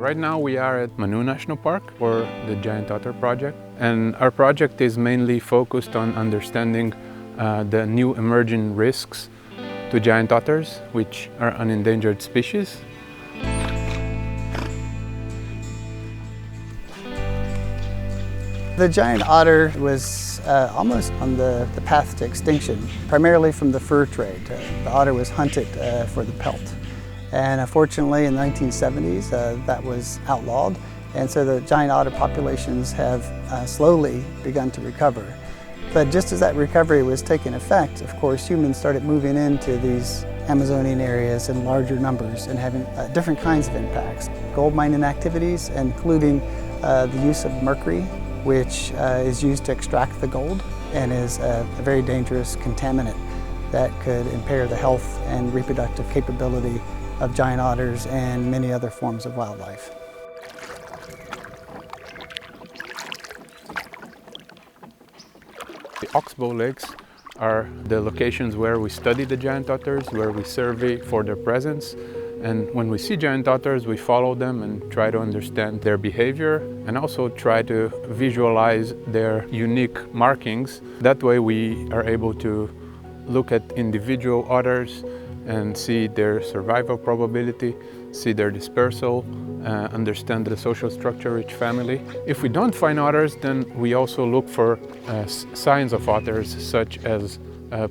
Right now we are at Manu National Park for the Giant Otter Project, and our project is mainly focused on understanding the new emerging risks to giant otters, which are an endangered species. The giant otter was almost on the path to extinction, primarily from the fur trade. The otter was hunted for the pelt. And unfortunately in the 1970s that was outlawed, and so the giant otter populations have slowly begun to recover. But just as that recovery was taking effect, of course, humans started moving into these Amazonian areas in larger numbers and having different kinds of impacts. Gold mining activities, including the use of mercury, which is used to extract the gold and is a very dangerous contaminant that could impair the health and reproductive capability of giant otters and many other forms of wildlife. The Oxbow Lakes are the locations where we study the giant otters, where we survey for their presence. And when we see giant otters, we follow them and try to understand their behavior and also try to visualize their unique markings. That way we are able to look at individual otters and see their survival probability, see their dispersal, understand the social structure of each family. If we don't find otters, then we also look for signs of otters, such as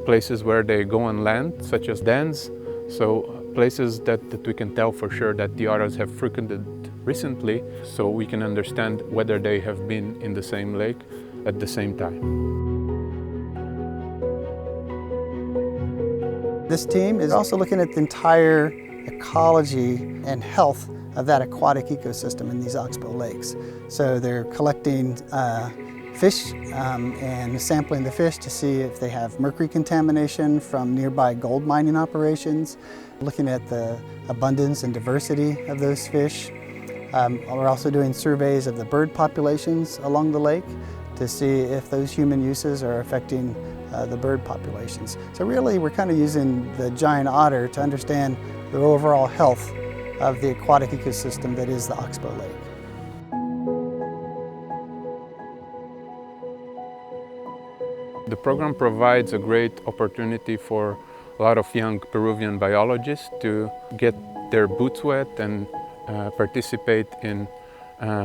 places where they go on land, such as dens. So places that we can tell for sure that the otters have frequented recently, so we can understand whether they have been in the same lake at the same time. This team is also looking at the entire ecology and health of that aquatic ecosystem in these Oxbow lakes. So they're collecting fish and sampling the fish to see if they have mercury contamination from nearby gold mining operations, looking at the abundance and diversity of those fish. We're also doing surveys of the bird populations along the lake to see if those human uses are affecting the bird populations. So really we're kind of using the giant otter to understand the overall health of the aquatic ecosystem that is the Oxbow Lake. The program provides a great opportunity for a lot of young Peruvian biologists to get their boots wet and participate in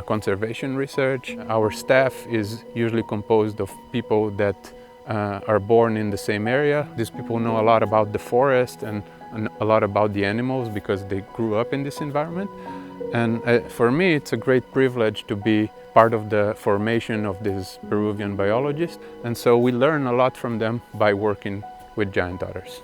conservation research. Our staff is usually composed of people that are born in the same area. These people know a lot about the forest and a lot about the animals because they grew up in this environment. And for me, it's a great privilege to be part of the formation of these Peruvian biologists. And so we learn a lot from them by working with giant otters.